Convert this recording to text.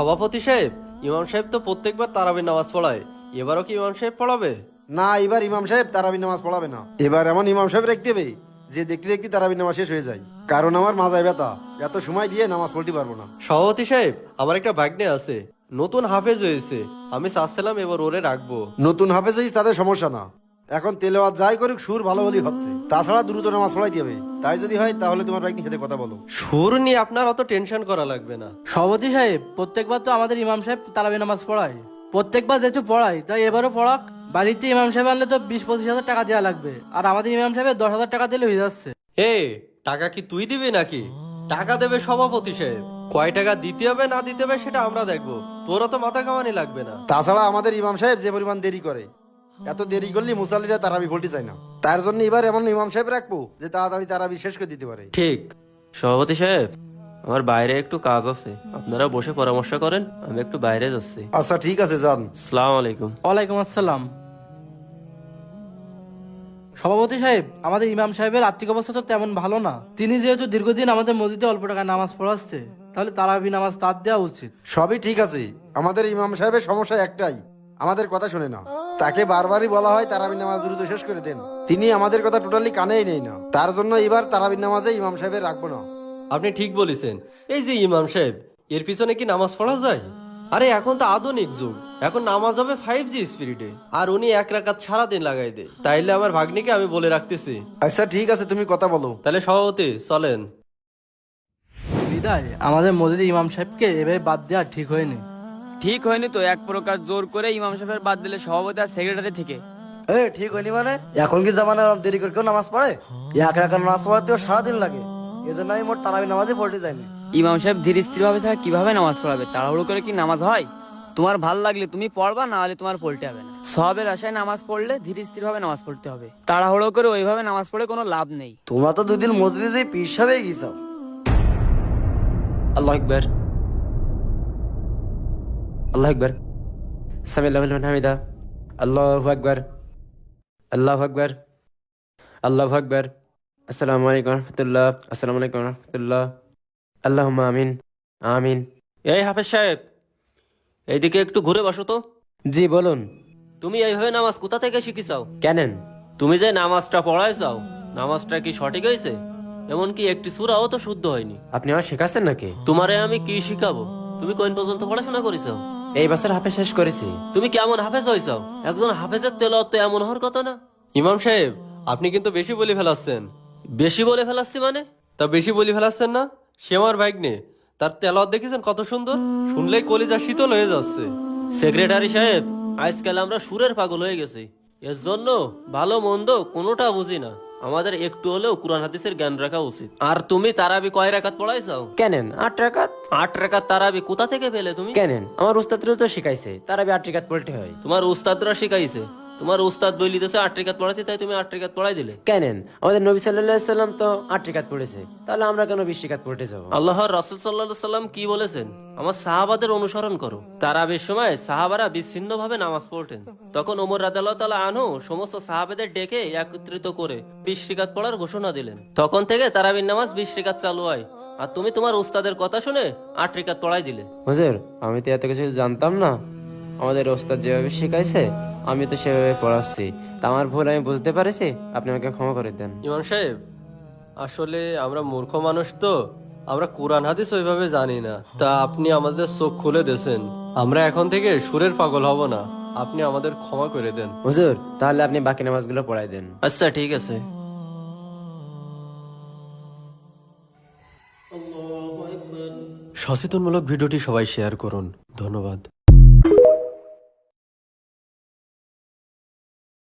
সভাপতি সাহেব, ইমাম সাহেব তো প্রত্যেকবার তারাবির নামাজ পড়ায়, এবারও কি ইমাম সাহেব পড়াবে? না, এবার ইমাম সাহেব তারাবির নামাজ পড়াবে না। এবার এমন ইমাম সাহেব রাখতে হবে যে দেখতে দেখতে তারাবির নামাজ শেষ হয়ে যায়। কারণ আমার মাজায় ব্যথা, এত সময় দিয়ে নামাজ পড়তে পারবো না। সভাপতি সাহেব, আমার একটা ভাগ্নে আছে, নতুন হাফেজ হয়েছে, আমি চাচ্ছিলাম এবার ওরে রাখবো। নতুন হাফেজ হইস তাদের সমস্যা না, এখন তেলাওয়াত যাই করুক সুর ভালো হলেই হচ্ছে। তাছাড়া দ্রুত নামাজ পড়াইতে হবে, তাই যদি হয় তাহলে তোমার ভাগ্নির সাথে কথা বলো। সুর নিয়ে আপনার অত টেনশন করা লাগবে না। সভাপতি সাহেব, প্রত্যেকবার তো আমাদের ইমাম সাহেব তারাবি নামাজ পড়ায়, প্রত্যেকবার যেহেতু পড়ায় তাই এবারও পড়াক। বাড়িতে ইমাম সাহেব আনলে তো 20-25 হাজার টাকা দেওয়া লাগবে, আর আমাদের ইমাম সাহেবের 10,000 টাকা দিলে হয়ে যাচ্ছে। এ, টাকা কি তুই দিবি নাকি? টাকা দেবে সভাপতি সাহেব, কয় টাকা দিতে হবে না দিতে হবে সেটা আমরা দেখবো, তোর অত মাথা কামানি লাগবে না। তাছাড়া আমাদের ইমাম সাহেব যে পরিমাণ দেরি করে, এত দেরি করলে মুসাল্লিরা তারাবি পড়তে চায় না। তার জন্য এবার এমন ইমাম সাহেব রাখবো যে তাড়াতাড়ি তারাবি শেষ করে দিতে পারে। ঠিক। সভাপতি সাহেব, আমার বাইরে একটু কাজ আছে, আপনারা বসে পরামর্শ করেন, আমি একটু বাইরে যাচ্ছি। আচ্ছা ঠিক আছে, যান। আসসালামু আলাইকুম। ওয়ালাইকুম আসসালাম। সভাপতি সাহেব, আমাদের ইমাম সাহেবের আর্থিক অবস্থা তো তেমন ভালো না। তিনি যেহেতু দীর্ঘদিন আমাদের মসজিদে অল্প টাকায় নামাজ পড়াচ্ছে, তাহলে তারাবি নামাজ তার দেওয়া উচিত। সবই ঠিক আছে, আমাদের ইমাম সাহেবের সমস্যা একটাই, আমাদের কথা শুনে না। তাকে বারবারই বলা হয় তারাবি নামাজ দ্রুত শেষ করে দেন, তিনি আমাদের কথা টোটালি কানেই নেই না। তার জন্য এবার তারাবি নামাজে ইমাম সাহেবের রাখবো না। আপনি ঠিক বলেছেন। এই যে ইমাম সাহেব, এর পিছনে কি নামাজ পড়া যায়? আরে এখন তো আধুনিক যুগ, এখন নামাজ হবে 5G স্পিরিটে, আর উনি এক রাকাত সারাদিন লাগাই দেয়। তাইলে আমার ভাগ্নিকে আমি বলে রাখতেছি। আচ্ছা ঠিক আছে, তুমি কথা বলো। তাহলে সভাপতি চলেন। বিদায়, আমাদের মসজিদে ইমাম সাহেবকে এভাবে বাদ দেওয়া ঠিক হয়নি। ঠিক হয়নি তো, এক প্রকার জোর করে ইমাম সাহেবের বাদ দিলে সভাপতি আর সেক্রেটারি থেকে। ঠিক হয়নি মানে? এখন কি জামানা দেরি করে কেউ নামাজ পড়ে? এক রাকাত নামাজ পড়াতেও সারাদিন লাগে, এজন্য আমি মোট তারাবি নামাজই পড়তে যাইনি। ইমাম সাহেব ধীর স্থির ভাবে ছাড়া কিভাবে নামাজ পড়াবে? তাড়াহুড়ো করে কি নামাজ হয়? তোমার ভাল লাগলে তুমি পড়বা, না হলে তোমার পড়তে হবে না। সবের আশায় নামাজ পড়লে ধীর স্থির ভাবে নামাজ পড়তে হবে, তাড়াহুড়ো করে ওইভাবে নামাজ পড়ে কোনো লাভ নেই। তোমরা তো 2 দিন মসজিদে যে পীর সাহেব গেছো। আল্লাহু আকবার, আল্লাহু আকবার, সামিআল্লাহু লিমান হামিদা, আল্লাহু আকবার, আল্লাহু আকবার, আল্লাহু আকবার। আসসালামু আলাইকুম রাহমাতুল্লাহ, আসসালামু আলাইকুম রাহমাতুল্লাহ, আল্লাহুম্মা আমিন, আমিন। এই হাফেজ সাহেব, এইদিকে একটু ঘুরে বসো তো। জি বলুন। তুমি এইভাবে নামাজ কোথা থেকে শিখিছাও? কেনেন? তুমি যে নামাজটা পড়াই চাও, নামাজটা কি সঠিক হয়েছে? এমনকি একটি সূরাও তো শুদ্ধ হয়নি। আপনি আমার শেখাচ্ছেন নাকি? তোমারে আমি কি শিখাবো? তুমি কোন পর্যন্ত পড়াশোনা করেছো? এই বছর হাফেজ শেষ করেছি। তুমি কেমন হাফেজ হয়েছাও? একজন হাফেজের তেলাওয়াত তো এমন হওয়ার কথা না। ইমাম সাহেব, আপনি কিন্তু বেশি বলে ফেলাচ্ছেন। বেশি বলে ফেলাচ্ছি মানে? তা বেশি বলে ফেলাচ্ছেন না? সে আমার ভাগ্নে, তার তেলাওয়াত দেখেছেন কত সুন্দর, শুনলেই কলিজা শীতল হয়ে যাচ্ছে। সেক্রেটারি সাহেব, আজকাল আমরা সুরের পাগল হয়ে গেছি, এর জন্য ভালো মন্দ কোনোটা বুঝি না। আমাদের একটু হলেও কুরআন হাদিসের জ্ঞান রাখা উচিত। আর তুমি তারাবি কয় রাকাত পড়াইছাও? কেনেন 8 রাকাত। 8 রাকাত তারাবি কোথা থেকে পেলে তুমি? কেনেন আমার উস্তাদরা তো শিখাইছে তারাবি 8 রাকাত পড়তে হয়। তোমার উস্তাদরা শিখাইছে? তোমার উস্তাদ বলিতেছে 8 রাকাত পড়াইতে, তাই তুমি 8 রাকাত পড়াই দিলে? কেনেন আমাদের নবী সাল্লাল্লাহু আলাইহি সাল্লাম তো 8 রাকাত পড়েছে, তাহলে আমরা কেন 20 রাকাত পড়তে যাব? আল্লাহর রাসূল সাল্লাল্লাহু আলাইহি সাল্লাম কি বলেছেন? আমার সাহাবাদের অনুসরণ করো। তারাবির সময় সাহাবারা বিচ্ছিন্ন ভাবে নামাজ পড়তেন, তখন ওমর রাদিয়াল্লাহু তাআলা আনহু সমস্ত সাহাবাদের ডেকে একত্রিত করে 20 রাকাত পড়ার ঘোষণা দিলেন। তখন থেকে তারাবির নামাজ 20 রাকাত চালু হয়, আর তুমি তোমার উস্তাদের কথা শুনে 8 রাকাত পড়াই দিলে। হুজুর, আমি তো এত কিছু জানতাম না, আমাদের ওস্তাদ যেভাবে শিখাইছে আমি তো সেভাবে পড়াচ্ছি, তা আমার ভুল আমি বুঝতে পারছি, আপনি আমাকে ক্ষমা করে দেন। ইমাম সাহেব, আসলে আমরা মূর্খ মানুষ তো, আমরা কোরআন হাদিস ওইভাবে জানি না, তা আপনি আমাদের চোখ খুলে দিয়েছেন। আমরা এখন থেকে সুরের পাগল হব না, আপনি আমাদের ক্ষমা করে দেন। হুজুর, তাহলে আপনি বাকি নামাজগুলো পড়াই দেন। আচ্ছা ঠিক আছে। সচেতনমূলক ভিডিওটি সবাই শেয়ার করুন। ধন্যবাদ।